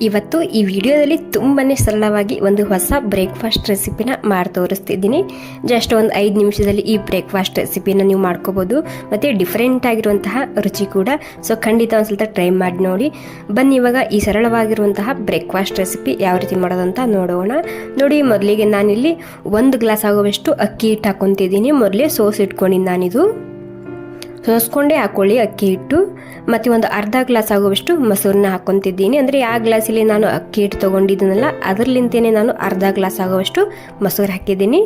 ಇವತ್ತು ಈ ವಿಡಿಯೋದಲ್ಲಿ ತುಂಬಾ ಸರಳವಾಗಿ ಒಂದು ಹೊಸ ಬ್ರೇಕ್ಫಾಸ್ಟ್ ರೆಸಿಪಿನ ಮಾಡಿ ತೋರಿಸ್ತಿದ್ದೀನಿ. ಜಸ್ಟ್ ಒಂದು 5 ನಿಮಿಷದಲ್ಲಿ ಈ ಬ್ರೇಕ್ಫಾಸ್ಟ್ ರೆಸಿಪಿನ ನೀವು ಮಾಡ್ಕೋಬೋದು. ಮತ್ತು ಡಿಫ್ರೆಂಟ್ ಆಗಿರುವಂತಹ ರುಚಿ ಕೂಡ. ಸೊ ಖಂಡಿತ ಒಂದು ಸ್ವಲ್ಪ ಟ್ರೈ ಮಾಡಿ ನೋಡಿ. ಬನ್ನಿ ಇವಾಗ ಈ ಸರಳವಾಗಿರುವಂತಹ ಬ್ರೇಕ್ಫಾಸ್ಟ್ ರೆಸಿಪಿ ಯಾವ ರೀತಿ ಮಾಡೋದಂತ ನೋಡೋಣ. ನೋಡಿ, ಮೊದಲಿಗೆ ನಾನಿಲ್ಲಿ 1 ಗ್ಲಾಸ್ ಆಗುವಷ್ಟು ಅಕ್ಕಿ ಹಿಟ್ಟು ಹಾಕೊತಿದ್ದೀನಿ. ಮೊದಲೇ ಸೋಸ್ ಇಟ್ಕೊಂಡಿದ್ದು ನಾನಿದು ಸೋಸ್ಕೊಂಡೇ ಹಾಕೊಳ್ಳಿ ಅಕ್ಕಿ ಹಿಟ್ಟು. ಮತ್ತು ಒಂದು ಅರ್ಧ ಗ್ಲಾಸ್ ಆಗುವಷ್ಟು ಮೊಸರನ್ನ ಹಾಕ್ಕೊತಿದ್ದೀನಿ. ಅಂದರೆ ಯಾವ ಗ್ಲಾಸಲ್ಲಿ ನಾನು ಅಕ್ಕಿ ಹಿಟ್ಟು ತೊಗೊಂಡಿದ್ದೀನಲ್ಲ ಅದರಲ್ಲಿಂತೇನೆ ನಾನು ಅರ್ಧ ಗ್ಲಾಸ್ ಆಗುವಷ್ಟು ಮೊಸರು ಹಾಕಿದ್ದೀನಿ.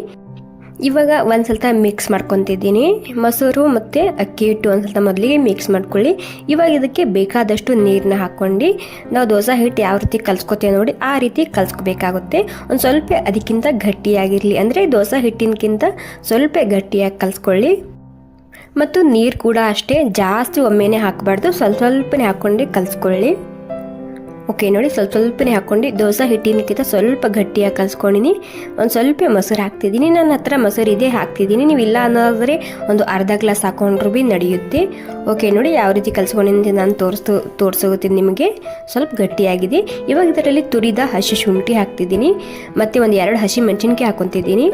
ಇವಾಗ ಒಂದು ಸ್ವಲ್ಪ ಮಿಕ್ಸ್ ಮಾಡ್ಕೊತಿದ್ದೀನಿ. ಮೊಸರು ಮತ್ತು ಅಕ್ಕಿ ಹಿಟ್ಟು ಒಂದು ಸ್ವಲ್ಪ ಮೊದಲಿಗೆ ಮಿಕ್ಸ್ ಮಾಡ್ಕೊಳ್ಳಿ. ಇವಾಗ ಇದಕ್ಕೆ ಬೇಕಾದಷ್ಟು ನೀರನ್ನ ಹಾಕ್ಕೊಂಡು ನಾವು ದೋಸೆ ಹಿಟ್ಟು ಯಾವ ರೀತಿ ಕಲ್ಸ್ಕೊತೇವೆ ನೋಡಿ ಆ ರೀತಿ ಕಲ್ಸ್ಕೋಬೇಕಾಗುತ್ತೆ. ಒಂದು ಸ್ವಲ್ಪ ಅದಕ್ಕಿಂತ ಗಟ್ಟಿಯಾಗಿರಲಿ, ಅಂದರೆ ದೋಸೆ ಹಿಟ್ಟಿನಕ್ಕಿಂತ ಸ್ವಲ್ಪ ಗಟ್ಟಿಯಾಗಿ ಕಲ್ಸ್ಕೊಳ್ಳಿ. ಮತ್ತು ನೀರು ಕೂಡ ಅಷ್ಟೇ ಜಾಸ್ತಿ ಒಮ್ಮೆನೇ ಹಾಕಬಾರ್ದು, ಸ್ವಲ್ಪನೇ ಹಾಕ್ಕೊಂಡು ಕಲಿಸ್ಕೊಳ್ಳಿ. ಓಕೆ ನೋಡಿ, ಸ್ವಲ್ಪನೇ ಹಾಕ್ಕೊಂಡು ದೋಸೆ ಹಿಟ್ಟಿನಕ್ಕಿಂತ ಸ್ವಲ್ಪ ಗಟ್ಟಿಯಾಗಿ ಕಲಿಸ್ಕೊಂಡಿನಿ. ಒಂದು ಸ್ವಲ್ಪ ಮೊಸರು ಹಾಕ್ತಿದ್ದೀನಿ. ನನ್ನ ಹತ್ರ ಮೊಸರು ಇದೆ ಹಾಕ್ತಿದ್ದೀನಿ. ನೀವು ಇಲ್ಲ ಅನ್ನೋದಾದರೆ ಒಂದು ಅರ್ಧ ಗ್ಲಾಸ್ ಹಾಕೊಂಡ್ರು ಭೀ ನಡೆಯುತ್ತೆ. ಓಕೆ ನೋಡಿ, ಯಾವ ರೀತಿ ಕಲಿಸ್ಕೊಂಡಿದ್ದೀನಿ ನಾನು ತೋರಿಸೋಗುತ್ತೀನಿ ನಿಮಗೆ. ಸ್ವಲ್ಪ ಗಟ್ಟಿಯಾಗಿದೆ. ಇವಾಗ ಇದರಲ್ಲಿ ತುರಿದ ಹಸಿ ಶುಂಠಿ ಹಾಕ್ತಿದ್ದೀನಿ. ಮತ್ತು ಒಂದು 2 ಹಸಿ ಮೆಣಸಿನ್ಕಾಯಿ ಹಾಕ್ಕೊತಿದ್ದೀನಿ.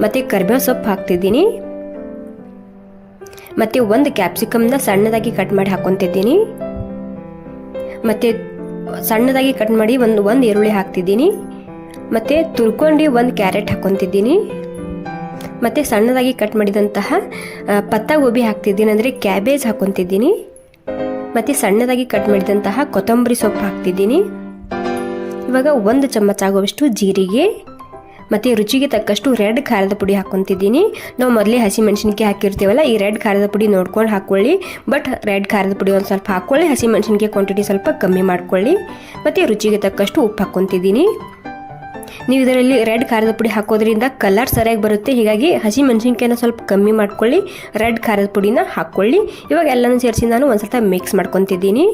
ಮತ್ತು ಕರಿಬೇವು ಸೊಪ್ಪು ಹಾಕ್ತಿದ್ದೀನಿ. ಮತ್ತು 1 ಕ್ಯಾಪ್ಸಿಕಮ್ನ ಸಣ್ಣದಾಗಿ ಕಟ್ ಮಾಡಿ ಹಾಕ್ಕೊತಿದ್ದೀನಿ. ಮತ್ತು ಸಣ್ಣದಾಗಿ ಕಟ್ ಮಾಡಿ ಒಂದು ಈರುಳ್ಳಿ ಹಾಕ್ತಿದ್ದೀನಿ. ಮತ್ತು ತುರ್ಕೊಂಡು 1 ಕ್ಯಾರೆಟ್ ಹಾಕ್ಕೊತಿದ್ದೀನಿ. ಮತ್ತು ಸಣ್ಣದಾಗಿ ಕಟ್ ಮಾಡಿದಂತಹ ಪತ್ತ ಗೋಬಿ ಹಾಕ್ತಿದ್ದೀನಿ, ಅಂದರೆ ಕ್ಯಾಬೇಜ್ ಹಾಕ್ಕೊತಿದ್ದೀನಿ. ಮತ್ತು ಸಣ್ಣದಾಗಿ ಕಟ್ ಮಾಡಿದಂತಹ ಕೊತ್ತಂಬರಿ ಸೊಪ್ಪು ಹಾಕ್ತಿದ್ದೀನಿ. ಇವಾಗ 1 ಚಮಚ ಆಗುವಷ್ಟು ಜೀರಿಗೆ ಮತ್ತು ರುಚಿಗೆ ತಕ್ಕಷ್ಟು ರೆಡ್ ಖಾರದ ಪುಡಿ ಹಾಕ್ಕೊತಿದ್ದೀನಿ. ನಾವು ಮೊದಲೇ ಹಸಿ ಮೆಣಸಿನ್ಕಾಯಿ ಹಾಕಿರ್ತೀವಲ್ಲ, ಈ ರೆಡ್ ಖಾರದ ಪುಡಿ ನೋಡ್ಕೊಂಡು ಹಾಕ್ಕೊಳ್ಳಿ. ಬಟ್ ರೆಡ್ ಖಾರದ ಪುಡಿ ಒಂದು ಸ್ವಲ್ಪ ಹಾಕ್ಕೊಳ್ಳಿ. ಹಸಿ ಮೆಣಸಿನ್ಕಾಯಿ ಕ್ವಾಂಟಿಟಿ ಸ್ವಲ್ಪ ಕಮ್ಮಿ ಮಾಡ್ಕೊಳ್ಳಿ. ಮತ್ತು ರುಚಿಗೆ ತಕ್ಕಷ್ಟು ಉಪ್ಪು ಹಾಕ್ಕೊತಿದ್ದೀನಿ. ನೀವು ಇದರಲ್ಲಿ ರೆಡ್ ಖಾರದ ಪುಡಿ ಹಾಕೋದ್ರಿಂದ ಕಲರ್ ಸರಿಯಾಗಿ ಬರುತ್ತೆ. ಹೀಗಾಗಿ ಹಸಿ ಮೆಣಸಿನ್ಕಾಯಿನ ಸ್ವಲ್ಪ ಕಮ್ಮಿ ಮಾಡ್ಕೊಳ್ಳಿ, ರೆಡ್ ಖಾರದ ಪುಡಿನ ಹಾಕ್ಕೊಳ್ಳಿ. ಇವಾಗ ಎಲ್ಲನೂ ಸೇರಿಸಿ ನಾನು ಒಂದು ಸ್ವಲ್ಪ ಮಿಕ್ಸ್ ಮಾಡ್ಕೊತಿದ್ದೀನಿ.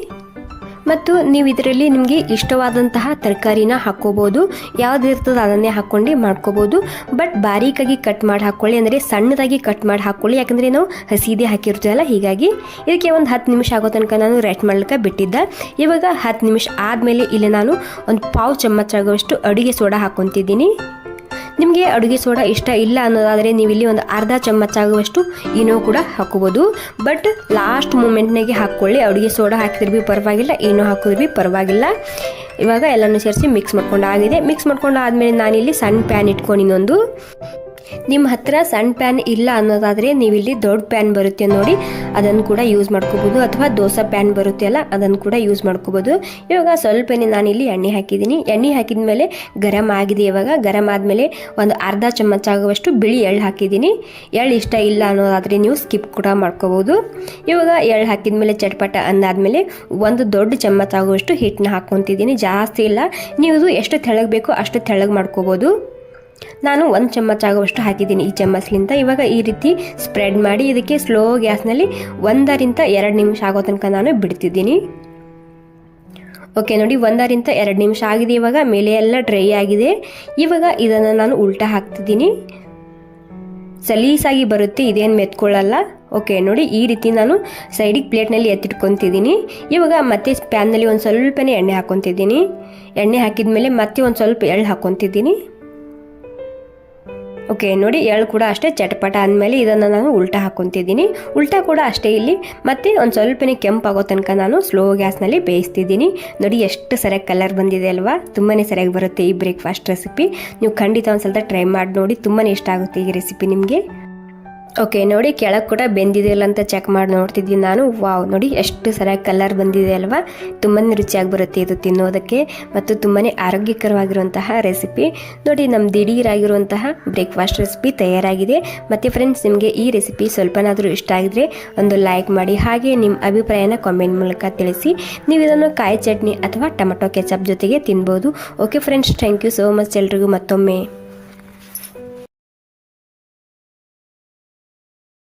ಮತ್ತು ನೀವು ಇದರಲ್ಲಿ ನಿಮಗೆ ಇಷ್ಟವಾದಂತಹ ತರಕಾರಿನ ಹಾಕ್ಕೋಬೋದು. ಯಾವ್ದು ಇರ್ತದೆ ಅದನ್ನೇ ಹಾಕ್ಕೊಂಡು ಮಾಡ್ಕೋಬೋದು. ಬಟ್ ಬಾರೀಕಾಗಿ ಕಟ್ ಮಾಡಿ ಹಾಕ್ಕೊಳ್ಳಿ, ಅಂದರೆ ಸಣ್ಣದಾಗಿ ಕಟ್ ಮಾಡಿ ಹಾಕ್ಕೊಳ್ಳಿ. ಯಾಕಂದರೆ ನಾವು ಹಸಿದೇ ಹಾಕಿರ್ತೀವಲ್ಲ, ಹೀಗಾಗಿ ಇದಕ್ಕೆ ಒಂದು 10 ನಿಮಿಷ ಆಗೋ ತನಕ ನಾನು ರೆಸ್ಟ್ ಮಾಡ್ಲಿಕ್ಕೆ ಬಿಟ್ಟಿದ್ದೆ. ಇವಾಗ 10 ನಿಮಿಷ ಆದಮೇಲೆ ಇಲ್ಲಿ ನಾನು ಒಂದು 1/2 ಚಮಚ ಆಗುವಷ್ಟು ಅಡುಗೆ ಸೋಡಾ ಹಾಕ್ಕೊತಿದ್ದೀನಿ. ನಿಮಗೆ ಅಡುಗೆ ಸೋಡಾ ಇಷ್ಟ ಇಲ್ಲ ಅನ್ನೋದಾದರೆ ನೀವು ಇಲ್ಲಿ ಒಂದು ಅರ್ಧ ಚಮಚ ಆಗುವಷ್ಟು ಏನೋ ಕೂಡ ಹಾಕೋಬೋದು. ಬಟ್ ಲಾಸ್ಟ್ ಮೂಮೆಂಟ್ನಾಗೆ ಹಾಕ್ಕೊಳ್ಳಿ. ಅಡುಗೆ ಸೋಡಾ ಹಾಕಿದ್ರೆ ಭೀ ಪರವಾಗಿಲ್ಲ, ಏನೋ ಹಾಕಿದ್ರೆ ಭೀ ಪರವಾಗಿಲ್ಲ. ಇವಾಗ ಎಲ್ಲನೂ ಸೇರಿಸಿ ಮಿಕ್ಸ್ ಮಾಡ್ಕೊಂಡು ಆಗಿದೆ. ಮಿಕ್ಸ್ ಮಾಡ್ಕೊಂಡು ಆದಮೇಲೆ ನಾನಿಲ್ಲಿ ಸಣ್ಣ ಪ್ಯಾನ್ ಇಟ್ಕೊಂಡಿನೊಂದು. ನಿಮ್ಮ ಹತ್ರ ಸಣ್ಣ ಪ್ಯಾನ್ ಇಲ್ಲ ಅನ್ನೋದಾದರೆ ನೀವಿಲ್ಲಿ ದೊಡ್ಡ ಪ್ಯಾನ್ ಬರುತ್ತೆ ನೋಡಿ, ಅದನ್ನು ಕೂಡ ಯೂಸ್ ಮಾಡ್ಕೋಬೋದು. ಅಥವಾ ದೋಸೆ ಪ್ಯಾನ್ ಬರುತ್ತೆ ಅಲ್ಲ, ಅದನ್ನು ಕೂಡ ಯೂಸ್ ಮಾಡ್ಕೋಬೋದು. ಇವಾಗ ಸ್ವಲ್ಪನೇ ನಾನಿಲ್ಲಿ ಎಣ್ಣೆ ಹಾಕಿದ್ದೀನಿ. ಎಣ್ಣೆ ಹಾಕಿದ ಮೇಲೆ ಗರಂ ಆಗಿದೆ. ಇವಾಗ ಗರಂ ಆದಮೇಲೆ ಒಂದು ಅರ್ಧ ಚಮಚ ಆಗುವಷ್ಟು ಬಿಳಿ ಎಳ್ಳು ಹಾಕಿದ್ದೀನಿ. ಎಳ್ಳು ಇಷ್ಟ ಇಲ್ಲ ಅನ್ನೋದಾದರೆ ನೀವು ಸ್ಕಿಪ್ ಕೂಡ ಮಾಡ್ಕೋಬೋದು. ಇವಾಗ ಎಳ್ಳು ಹಾಕಿದ ಮೇಲೆ ಚಟ್ಪಟ ಅಂದಾದಮೇಲೆ ಒಂದು ದೊಡ್ಡ ಚಮಚ ಆಗುವಷ್ಟು ಹಿಟ್ಟನ್ನ ಹಾಕ್ಕೊತಿದ್ದೀನಿ. ಜಾಸ್ತಿ ಇಲ್ಲ, ನೀವು ಎಷ್ಟು ತೆಳ್ಳಗೆ ಬೇಕೋ ಅಷ್ಟು ತೆಳ್ಳಗೆ ಮಾಡ್ಕೋಬೋದು. ನಾನು 1 ಚಮಚ ಆಗುವಷ್ಟು ಹಾಕಿದ್ದೀನಿ ಈ ಚಮಚಲಿಂದ. ಇವಾಗ ಈ ರೀತಿ ಸ್ಪ್ರೆಡ್ ಮಾಡಿ ಇದಕ್ಕೆ ಸ್ಲೋ ಗ್ಯಾಸ್ನಲ್ಲಿ 1 ರಿಂದ 2 ನಿಮಿಷ ಆಗೋ ತನಕ ನಾನು ಬಿಡ್ತಿದ್ದೀನಿ. ಓಕೆ ನೋಡಿ, 1 ರಿಂದ 2 ನಿಮಿಷ ಆಗಿದೆ. ಇವಾಗ ಮೇಲೆ ಎಲ್ಲ ಡ್ರೈ ಆಗಿದೆ. ಇವಾಗ ಇದನ್ನು ನಾನು ಉಲ್ಟಾ ಹಾಕ್ತಿದ್ದೀನಿ. ಸಲೀಸಾಗಿ ಬರುತ್ತೆ, ಇದೇನು ಮೆತ್ಕೊಳ್ಳಲ್ಲ. ಓಕೆ ನೋಡಿ, ಈ ರೀತಿ ನಾನು ಸೈಡಿಗೆ ಪ್ಲೇಟ್ನಲ್ಲಿ ಎತ್ತಿಟ್ಕೊತಿದ್ದೀನಿ. ಇವಾಗ ಮತ್ತೆ ಪ್ಯಾನ್ನಲ್ಲಿ ಒಂದು ಸ್ವಲ್ಪನೇ ಎಣ್ಣೆ ಹಾಕ್ಕೊತಿದ್ದೀನಿ. ಎಣ್ಣೆ ಹಾಕಿದ ಮೇಲೆ ಮತ್ತೆ ಒಂದು ಸ್ವಲ್ಪ ಎಳ್ಳು ಹಾಕ್ಕೊತಿದ್ದೀನಿ. ಓಕೆ ನೋಡಿ, ಎಳ್ಳು ಕೂಡ ಅಷ್ಟೇ ಚಟಪಟ ಅಂದಮೇಲೆ ಇದನ್ನು ನಾನು ಉಲ್ಟಾ ಹಾಕ್ಕೊತಿದ್ದೀನಿ. ಉಲ್ಟಾ ಕೂಡ ಅಷ್ಟೇ ಇಲ್ಲಿ ಮತ್ತೆ ಒಂದು ಸ್ವಲ್ಪನೇ ಕೆಂಪಾಗೋ ತನಕ ನಾನು ಸ್ಲೋ ಗ್ಯಾಸ್ನಲ್ಲಿ ಬೇಯಿಸ್ತಿದ್ದೀನಿ. ನೋಡಿ ಎಷ್ಟು ಸರಿಯಾಗಿ ಕಲರ್ ಬಂದಿದೆ ಅಲ್ವಾ. ತುಂಬಾ ಸರಿಯಾಗಿ ಬರುತ್ತೆ ಈ ಬ್ರೇಕ್ಫಾಸ್ಟ್ ರೆಸಿಪಿ. ನೀವು ಖಂಡಿತ ಒಂದು ಸ್ವಲ್ಪ ಟ್ರೈ ಮಾಡಿ ನೋಡಿ, ತುಂಬಾ ಇಷ್ಟ ಆಗುತ್ತೆ ಈ ರೆಸಿಪಿ ನಿಮಗೆ. ಓಕೆ ನೋಡಿ, ಕೆಳಗೆ ಕೂಡ ಬೆಂದಿದೆಯಲ್ಲ ಅಂತ ಚೆಕ್ ಮಾಡಿ ನೋಡ್ತಿದ್ದೀನಿ ನಾನು. ವಾವ್, ನೋಡಿ ಎಷ್ಟು ಸರಿಯಾಗಿ ಕಲರ್ ಬಂದಿದೆ ಅಲ್ವಾ. ತುಂಬಾ ರುಚಿಯಾಗಿ ಬರುತ್ತೆ ಇದು ತಿನ್ನೋದಕ್ಕೆ, ಮತ್ತು ತುಂಬಾ ಆರೋಗ್ಯಕರವಾಗಿರುವಂತಹ ರೆಸಿಪಿ. ನೋಡಿ, ನಮ್ಮ ದಿಢೀರಾಗಿರುವಂತಹ ಬ್ರೇಕ್ಫಾಸ್ಟ್ ರೆಸಿಪಿ ತಯಾರಾಗಿದೆ. ಮತ್ತು ಫ್ರೆಂಡ್ಸ್, ನಿಮಗೆ ಈ ರೆಸಿಪಿ ಸ್ವಲ್ಪನಾದರೂ ಇಷ್ಟ ಆಗಿದ್ರೆ ಒಂದು ಲೈಕ್ ಮಾಡಿ. ಹಾಗೆ ನಿಮ್ಮ ಅಭಿಪ್ರಾಯನ ಕಾಮೆಂಟ್ ಮೂಲಕ ತಿಳಿಸಿ. ನೀವು ಇದನ್ನು ಕಾಯಿ ಚಟ್ನಿ ಅಥವಾ ಟೊಮೆಟೊ ಕೆಚಪ್ ಜೊತೆಗೆ ತಿನ್ಬೋದು. Okay friends, thank you so much ಎಲ್ರಿಗೂ ಮತ್ತೊಮ್ಮೆ.